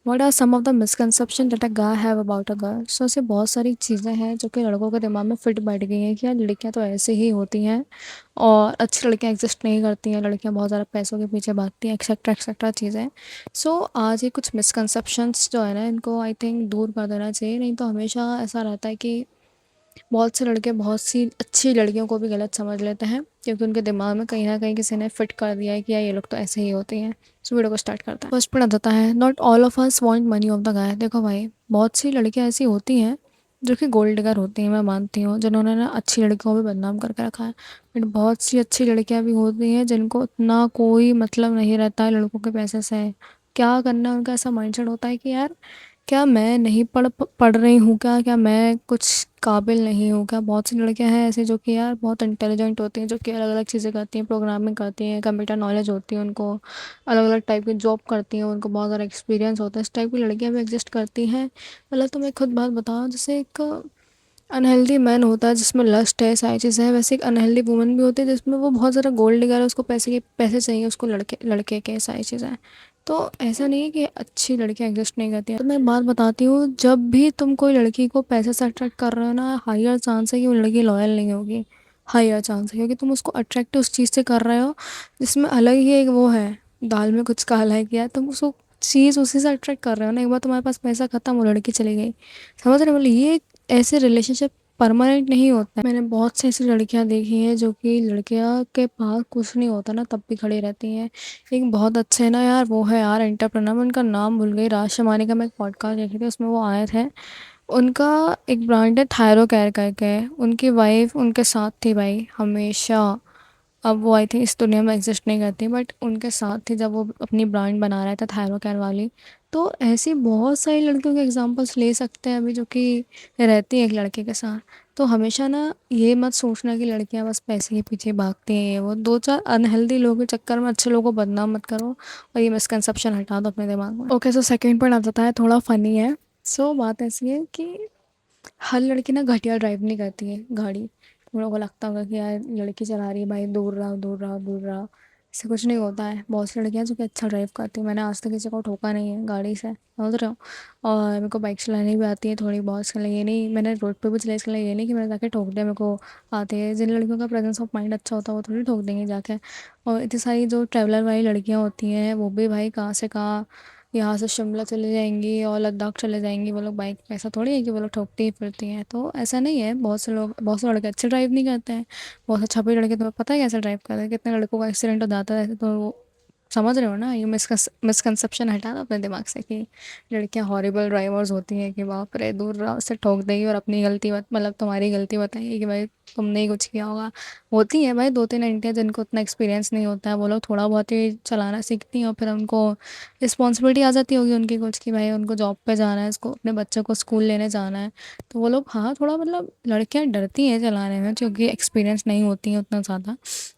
What are some of the misconception that a guy have about a girl. So ऐसे बहुत सारी चीज़ें हैं जो कि लड़कों के दिमाग में फिट बैठ गई हैं कि यार लड़कियां तो ऐसे ही होती हैं और अच्छी लड़कियां एग्जिस्ट नहीं करती हैं, लड़कियां बहुत ज़्यादा पैसों के पीछे भागती हैं, एक्सेट्रा एक्सेट्रा चीज़ें। सो आज ये कुछ मिसकंसेप्शंस जो है ना, इनको आई थिंक दूर कर देना चाहिए। नहीं तो हमेशा ऐसा रहता है कि बहुत से लड़के बहुत सी अच्छी लड़कियों को भी गलत समझ लेते हैं, क्योंकि उनके दिमाग में कहीं ना कहीं किसी ने फिट कर दिया है कि यार ये लोग तो ऐसे ही होते हैं। सो वीडियो को स्टार्ट करता है। फर्स्ट पॉइंट आता है, not all of us want money of the guy. देखो भाई, बहुत सी लड़कियां ऐसी होती हैं जो कि गोल्ड डिगर होती हैं, मैं मानती हूँ, जिन्होंने ना अच्छी लड़कियों को भी बदनाम करके रखा है। बट बहुत सी अच्छी लड़कियां भी होती हैं जिनको उतना कोई मतलब नहीं रहता है लड़कों के पैसे से। क्या करना है उनका, ऐसा माइंडसेट होता है कि यार क्या मैं नहीं पढ़ रही हूँ, क्या मैं कुछ काबिल नहीं हूँ क्या। बहुत सी लड़कियां हैं ऐसे जो कि यार बहुत इंटेलिजेंट होती हैं, जो कि अलग अलग चीज़ें करती हैं, प्रोग्रामिंग करती हैं, कंप्यूटर नॉलेज होती है उनको, अलग अलग टाइप की जॉब करती हैं, उनको बहुत ज़्यादा एक्सपीरियंस होता है। इस टाइप की लड़कियां भी एग्जिस्ट करती हैं। मतलब तुम्हें खुद बात बताओ, जैसे एक अनहेल्दी मैन होता है जिसमें लस्ट है, सारी चीज़ें हैं, वैसे एक अनहेल्दी वुमन भी होती है जिसमें वो बहुत ज़्यादा गोल्ड डिगर है, उसको पैसे चाहिए, उसको लड़के लड़के के सारी चीज़ें हैं। तो ऐसा नहीं है कि अच्छी लड़कियां एग्जिस्ट नहीं करती हैं। तो मैं एक बात बताती हूँ, जब भी तुम कोई लड़की को पैसे से अट्रैक्ट कर रहे हो ना, हायर चांस है कि वो लड़की लॉयल नहीं होगी। हायर चांस है, क्योंकि तुम उसको अट्रैक्ट उस चीज़ से कर रहे हो जिसमें अलग ही एक वो है, दाल में कुछ काला है, किया तुम उसको चीज़ उसी से अट्रैक्ट कर रहे हो ना। एक बार तुम्हारे पास पैसा खत्म, वो लड़की चली गई। समझ रहे हो, मतलब ये ऐसे रिलेशनशिप परमानेंट नहीं होता है। मैंने बहुत से ऐसी लड़कियां देखी हैं जो कि लड़कियां के पास कुछ नहीं होता ना तब भी खड़ी रहती हैं। एक बहुत अच्छे ना यार, वो है यार एंटरप्रेन्योर, मैं उनका नाम भूल गई, राज शमानी का मैं एक पॉडकास्ट देखी थी, उसमें वो आए थे। उनका एक ब्रांड है थायरो केयर करके, उनकी वाइफ उनके साथ थी भाई हमेशा। अब वो आई थिंक इस दुनिया में एग्जिस्ट नहीं करती, बट उनके साथ थी जब वो अपनी ब्रांड बना रहा था थायरो केयर वाली। तो ऐसी बहुत सारी लड़कियों के एग्जांपल्स ले सकते हैं अभी, जो कि रहती है एक लड़के के साथ। तो हमेशा ना ये मत सोचना कि लड़कियां बस पैसे के पीछे भागती हैं, ये वो दो चार अनहेल्दी लोगों के चक्कर में अच्छे लोगों को बदनाम मत करो, और ये मिसकंसेप्शन हटा दो अपने दिमाग में। ओके, सो सेकंड पॉइंट आ जाता है, थोड़ा फनी है। सो बात ऐसी है कि हर लड़की ना घटिया ड्राइव नहीं करती है गाड़ी। तुम लोगों को लगता होगा कि यार लड़की चला रही है भाई, दूर रहा दूर रहा दूर रहा, इससे कुछ नहीं होता है। बहुत सी लड़कियां जो कि अच्छा ड्राइव करती हैं, मैंने आज तक किसी को ठोका नहीं है गाड़ी से, समझ रहे हो। और मेरे को बाइक चलानी भी आती है थोड़ी बहुत, इसके लिए ये नहीं, मैंने रोड पे भी चलाई, इसके लिए ये नहीं कि मैंने जाके ठोक दिया। मेरे को आती है। जिन लड़कियों का प्रेजेंस ऑफ माइंड अच्छा होता है वो थोड़ी ठोक देंगे जाके। और इतनी सारी जो ट्रैवलर वाली लड़कियां होती हैं वो भी भाई कहाँ से कहाँ, यहाँ से शिमला चले जाएंगी और लद्दाख चले जाएंगी वो लोग बाइक पे। ऐसा थोड़ी है कि वो लोग ठोकती ही फिरती हैं, तो ऐसा नहीं है। बहुत से लोग, बहुत से लड़के अच्छे ड्राइव नहीं करते हैं, बहुत से छपरी लड़के, तुम्हें पता है कैसे ड्राइव करते हैं, कितने लड़कों का एक्सीडेंट हो जाता है। तो वो समझ रहे हो ना, ये मिसकंसेप्शन हटा दो अपने दिमाग से कि लड़कियां हॉरिबल ड्राइवर्स होती हैं, कि बाप रे दूर राह से ठोक देगी और अपनी गलती मतलब तुम्हारी गलती बताएगी कि भाई तुमने ही कुछ किया होगा। होती हैं भाई दो तीन आंटियां जिनको उतना एक्सपीरियंस नहीं होता है, वो लोग थोड़ा बहुत ही चलाना सीखती हैं और फिर उनको रिस्पॉन्सिबिलिटी आ जाती होगी उनकी कुछ, कि भाई उनको जॉब पे जाना है, उसको अपने बच्चों को स्कूल लेने जाना है। तो वो लोग हाँ थोड़ा मतलब, लड़कियां डरती हैं चलाने में क्योंकि एक्सपीरियंस नहीं होती हैं उतना ज़्यादा।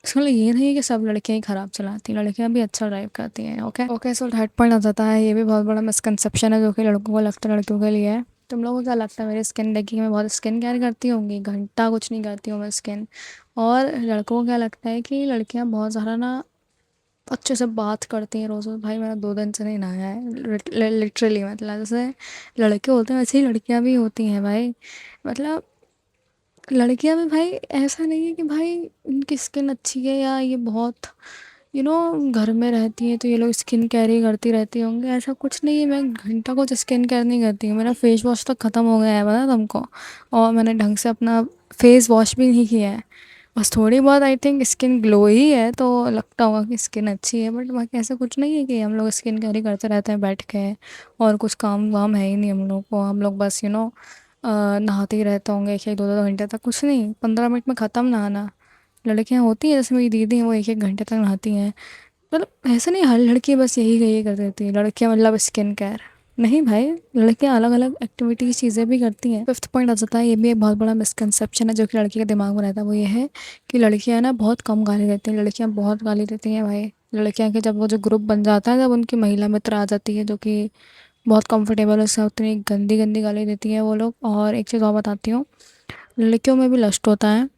इसका मतलब ये नहीं है कि सब लड़कियां ही ख़राब चलाती हैं, लड़कियां भी अच्छा ड्राइव करती हैं। Okay okay, so third point आ जाता है, ये भी बहुत बड़ा मिसकंसेप्शन है जो कि लड़कों को लगता है लड़कियों के लिए है। तुम लोगों को क्या लगता है, मेरी स्किन देखी मैं बहुत स्किन केयर करती होंगी, घंटा कुछ नहीं करती हूँ मैं स्किन। और लड़कों को क्या लगता है कि लड़कियां बहुत ज़्यादा ना अच्छे से बात करती हैं रोज़ रोज़। भाई मैंने 2 दिन से नहीं नहाया है लिटरली, मतलब जैसे लड़के होते हैं वैसे ही लड़कियां भी होती हैं भाई। मतलब लड़कियां भी भाई, ऐसा नहीं है कि भाई उनकी स्किन अच्छी है या ये बहुत घर में रहती है तो ये लोग स्किन केयर ही करती रहती होंगे, ऐसा कुछ नहीं है। मैं घंटा कुछ स्किन केयर नहीं करती हूँ, मेरा फेस वॉश तक ख़त्म हो गया है पता है तुमको। और मैंने ढंग से अपना फेस वॉश भी नहीं किया है। बस थोड़ी बहुत आई थिंक स्किन ग्लो ही है तो लगता होगा कि स्किन अच्छी है, बट बाकी ऐसा कुछ नहीं है कि हम लोग स्किन केयर ही करते रहते हैं बैठ के। और कुछ काम वाम है ही नहीं हम लोग को, हम लोग बस नहाते ही रहते होंगे एक एक दो दो घंटे तक, कुछ नहीं, 15 मिनट में ख़त्म नहाना। लड़कियां होती हैं जैसे मेरी दीदी हैं, वो एक एक घंटे तक नहाती हैं। मतलब ऐसा नहीं हर लड़की बस यही कर देती है लड़कियां मतलब स्किन केयर। नहीं भाई, लड़कियां अलग अलग एक्टिविटीज चीज़ें भी करती हैं। फिफ्थ पॉइंट आ जाता है, ये भी एक बहुत बड़ा मिसकंसेप्शन है जो कि लड़की के दिमाग में रहता है, वो ये है कि लड़कियां ना बहुत कम गाली देती हैं। लड़कियां बहुत गाली देती हैं भाई। लड़कियां के जब वो जो ग्रुप बन जाता है, जब उनकी महिला मित्र आ जाती है जो कि बहुत कंफर्टेबल है उससे, उतनी गंदी गंदी गाली देती हैं वो लोग। और एक चीज़ और बताती हूँ, लड़कियों में भी लस्ट होता है,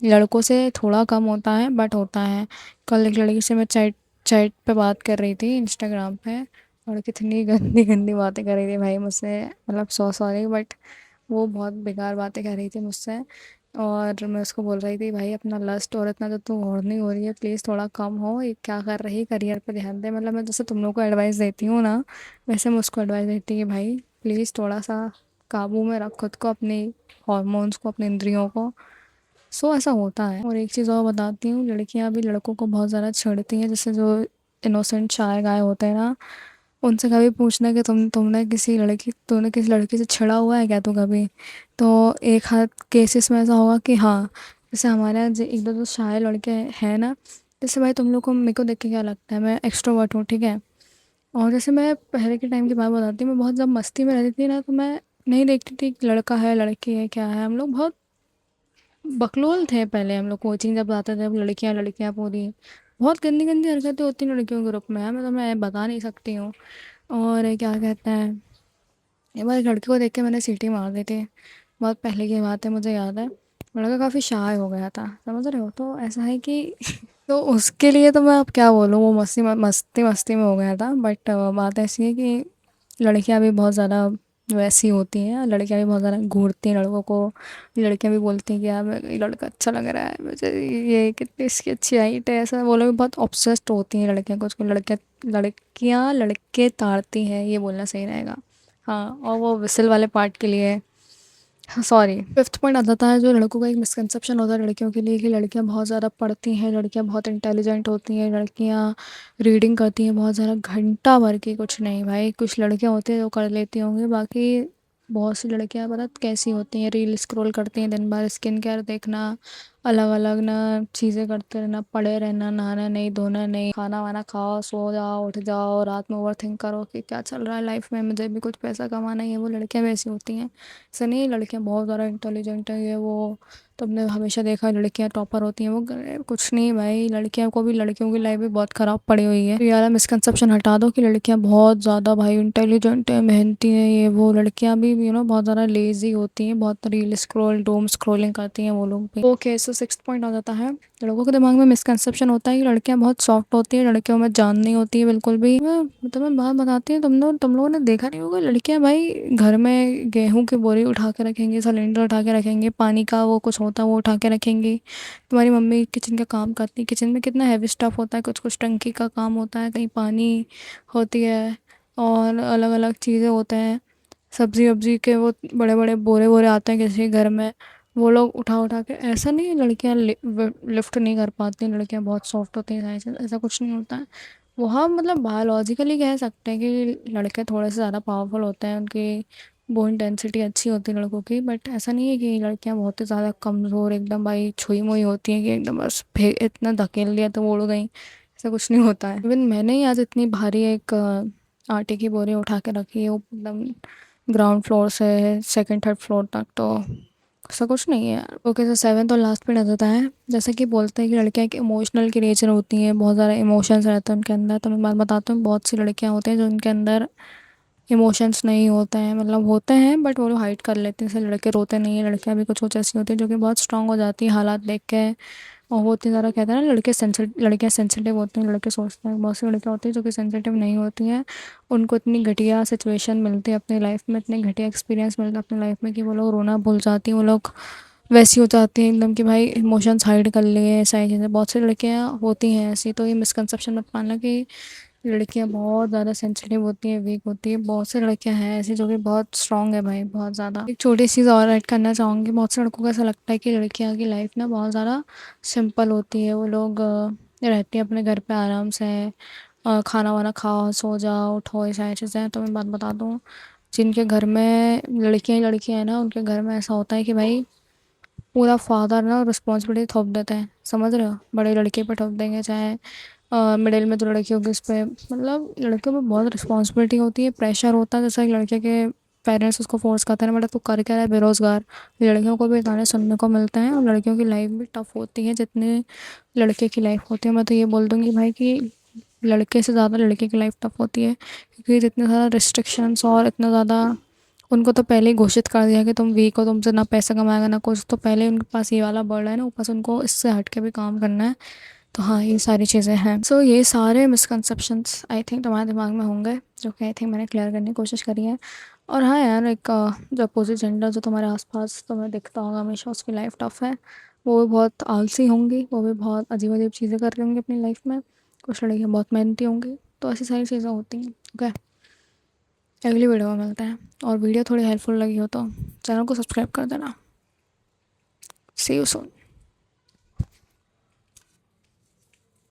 लड़कों से थोड़ा कम होता है बट होता है। कल एक लड़की से मैं चैट चैट पे बात कर रही थी इंस्टाग्राम पे, और कितनी गंदी गंदी बातें कर रही थी भाई मुझसे, मतलब सो सॉरी बट वो बहुत बेकार बातें कर रही थी मुझसे। और मैं उसको बोल रही थी भाई अपना लस्ट और इतना जो तू और नहीं हो रही है प्लीज़ थोड़ा कम हो, ये क्या कर रही है, करियर पे ध्यान दे। मतलब मैं जैसे तुम लोग को एडवाइस देती हूँ ना, वैसे मैं उसको एडवाइस देती कि भाई प्लीज़ थोड़ा सा काबू में रख खुद को, अपने हॉर्मोन्स को, अपने इंद्रियों को। सो ऐसा होता है। और एक चीज़ और बताती हूँ, लड़कियां भी लड़कों को बहुत ज़्यादा छेड़ती हैं, जैसे जो इनोसेंट शाय गाय होते हैं ना, उनसे कभी पूछना कि तुमने किसी लड़की से छिड़ा हुआ है क्या तू कभी। तो एक हाथ केसेस में ऐसा होगा कि हाँ, जैसे हमारे यहाँ एक दो जो शाय लड़के हैं ना, जैसे भाई तुम लोग को मेरे को देख के क्या लगता है, मैं एक्सट्रोवर्ट हूँ ठीक है। और जैसे मैं पहले के टाइम की बात बताती हूँ, मैं बहुत जब मस्ती में रहती थी ना, तो मैं नहीं देखती थी कि लड़का है लड़की है क्या है, हम लोग बहुत बकलोल थे पहले। हम लोग कोचिंग जब जाते थे, अब लड़कियां लड़कियां पूरी बहुत गंदी गंदी हरकतें होती हैं लड़कियों के ग्रुप में, मैं तो मैं बता नहीं सकती हूँ। और ये क्या कहते हैं, एक बार एक लड़की को देख के मैंने सीटी मार दी थी, बहुत पहले की बात है, मुझे याद है। लड़का काफ़ी शाय हो गया था, समझ रहे हो, तो ऐसा है कि तो उसके लिए तो मैं अब क्या बोलूँ, वो मस्ती मस्ती मस्ती में हो गया था। बट बात ऐसी है कि लड़कियां भी बहुत ज़्यादा वैसी होती हैं, लड़कियां भी बहुत ज़्यादा घूरती हैं लड़कों को। लड़कियां भी बोलती हैं कि यार ये लड़का अच्छा लग रहा है मुझे, ये कितनी इसकी अच्छी हाइट है, ऐसा वो लोग भी बहुत ऑब्सेस्ड होती हैं लड़कियां को, उसको लड़कियां लड़के ताड़ती हैं, ये बोलना सही रहेगा। हाँ, और वो विसल वाले पार्ट के लिए सॉरी। फिफ्थ पॉइंट आ जाता है जो लड़कों का एक मिसकंसेप्शन होता है लड़कियों के लिए, कि लड़कियां बहुत ज़्यादा पढ़ती हैं, लड़कियां बहुत इंटेलिजेंट होती हैं, लड़कियां रीडिंग करती हैं बहुत ज़्यादा, घंटा भर की। कुछ नहीं भाई, कुछ लड़कियां होती हैं जो कर लेती होंगी, बाकी बहुत सी लड़कियां पता कैसी होती हैं, रील स्क्रॉल करती हैं दिन भर, स्किन केयर देखना, अलग अलग ना चीज़ें करते रहना, पड़े रहना, नहाना नहीं धोना नहीं, खाना वाना खाओ सो जाओ उठ जाओ, रात में ओवर थिंक करो कि क्या चल रहा है लाइफ में, मुझे भी कुछ पैसा कमाना ही है। वो लड़कियां वैसी होती हैं। ऐसा नहीं है लड़कियां बहुत ज़्यादा इंटेलिजेंट है ये वो, तुमने हमेशा देखा है लड़कियां टॉपर होती हैं, कुछ नहीं भाई, लड़कियों को भी, लड़कियों की लाइफ भी बहुत ख़राब पड़ी हुई है। तो यार मिसकंसेप्शन हटा दो कि लड़कियां बहुत ज़्यादा भाई इंटेलिजेंट है, मेहनती हैं, ये वो। लड़कियां भी बहुत ज़्यादा लेजी होती हैं, बहुत रील स्क्रॉल डोम स्क्रॉलिंग करती हैं वो लोग भी। ओके, सो सिक्स्थ पॉइंट आ जाता है, लड़कों के दिमाग में मिसकंसेप्शन होता है कि लड़कियां बहुत सॉफ्ट होती है, लड़कियों में जान नहीं होती है बिल्कुल भी। मैं तुम्हें बात बताती हूँ, तुम लोगों ने देखा नहीं होगा, लड़कियां भाई घर में गेहूं की बोरी उठा के रखेंगी, सिलेंडर उठा के रखेंगे, पानी का वो कुछ होता है वो उठा के रखेंगी। तुम्हारी मम्मी किचन का काम करती है, किचन में कितना हैवी स्टफ होता है, कुछ कुछ टंकी का काम होता है, कहीं पानी होती है, और अलग अलग चीज़ें होते हैं, सब्जी वब्जी के वो बड़े बड़े बोरे बोरे आते हैं किसी के घर में, वो लोग उठा उठा के। ऐसा नहीं है लड़कियां लिफ्ट नहीं कर पाती, लड़कियां बहुत सॉफ्ट होती हैं, ऐसा कुछ नहीं होता है। वो हाँ, मतलब बायोलॉजिकली कह सकते हैं कि लड़के थोड़े से ज़्यादा पावरफुल होते हैं, उनकी बोन डेंसिटी अच्छी होती है लड़कों की, बट ऐसा नहीं है कि लड़कियां बहुत ही ज़्यादा कमज़ोर एकदम भाई छुई मुई होती हैं कि एकदम बस इतना धकेल लिया तो वो उड़ गई। ऐसा कुछ नहीं होता है। इवन मैंने ही आज इतनी भारी एक आटे की बोरी उठा के रखी है, वो एकदम ग्राउंड फ्लोर से सेकंड थर्ड फ्लोर तक, तो ऐसा कुछ नहीं है यार। ओके, तो सेवन्थ और लास्ट पे आ जाता है, जैसे कि बोलते हैं कि लड़कियां एक इमोशनल की नेचर होती हैं, बहुत ज़्यादा इमोशंस रहते हैं उनके अंदर। तो मैं बात बताता हूँ, बहुत सी लड़कियां होती हैं जो उनके अंदर इमोशंस नहीं होते हैं, मतलब होते हैं बट वो लोग हाइड कर लेते हैं, जैसे लड़के रोते नहीं हैं, लड़कियां भी कुछ कुछ ऐसी होती हैं जो कि बहुत स्ट्रांग हो जाती है हालात देख के। और वो इतनी ज़्यादा कहते हैं ना, लड़कियां सेंसिटिव होती हैं, लड़के सोचते हैं, बहुत सी लड़कियां होती हैं जो कि सेंसिटिव नहीं होती हैं। उनको इतनी घटिया सिचुएशन मिलती है अपनी लाइफ में, इतने घटिया एक्सपीरियंस मिलता है अपनी लाइफ में, कि वो लोग रोना भूल जाती हैं, वो लोग वैसी हो जाती हैं एकदम कि भाई इमोशंस हाइड कर लिए, सारी चीज़ें। बहुत सी लड़कियां होती हैं ऐसी, तो ये मिसकंसेप्शन मत पाना कि लड़कियां बहुत ज़्यादा सेंसिटिव होती हैं, वीक होती है। बहुत सी लड़कियां हैं ऐसी जो कि बहुत स्ट्रांग है भाई, बहुत ज़्यादा। एक छोटी सी चीज़ और ऐड करना चाहूँगी, बहुत से लड़कों को ऐसा लगता है कि लड़कियां की लाइफ ना बहुत ज़्यादा सिंपल होती है, वो लोग रहती हैं अपने घर पे आराम से, खाना वाना खाओ सो जाओ उठो, ये सारी चीज़ें। तो मैं बात बता दूँ, जिनके घर में लड़कियां ही लड़कियां हैं ना, उनके घर में ऐसा होता है कि भाई पूरा फादर ना रिस्पॉन्सिबिलिटी थोप देते हैं, समझ रहे हो, बड़े लड़के पे थोप देंगे, चाहे मिडिल में जो लड़की होगी उस पर, मतलब लड़कियों पे बहुत रिस्पॉन्सिबिलिटी होती है, प्रेशर होता है। जैसे कि लड़के के पेरेंट्स उसको फोर्स करते हैं ना, बेटा तू कर क्या रहा है बेरोजगार, लड़कियों को भी गाने सुनने को मिलते हैं, और लड़कियों की लाइफ भी टफ होती है जितने लड़के की लाइफ होती है। मैं तो ये बोल दूँगी भाई कि लड़के से ज़्यादा लड़के की लाइफ टफ होती है, क्योंकि जितने ज़्यादा रिस्ट्रिक्शंस और इतना ज़्यादा उनको तो पहले ही घोषित कर दिया कि तुम वीक हो, तुमसे ना पैसा कमाएगा ना कुछ, तो पहले उनके पास ये वाला बर्डन है ना, ऊपर से उनको इससे हट के भी काम करना है। तो हाँ, ये सारी चीज़ें हैं। सो ये सारे मिसकंसेप्शंस आई थिंक तुम्हारे दिमाग में होंगे, जो कि आई थिंक मैंने क्लियर करने की कोशिश करी है। और हाँ यार, एक जो अपोजिट जेंडर जो तुम्हारे आसपास तुम्हें दिखता होगा हमेशा, उसकी लाइफ टफ है। वो भी बहुत आलसी होंगी, वो भी बहुत अजीब अजीब चीज़ें कर रही होंगी अपनी लाइफ में। कुछ लड़कियाँ बहुत मेहनती होंगी। तो ऐसी सारी चीज़ें होती हैं। ओके, अगली वीडियो में मिलते हैं। और वीडियो थोड़ी हेल्पफुल लगी हो तो चैनल को सब्सक्राइब कर देना। सी यू सून।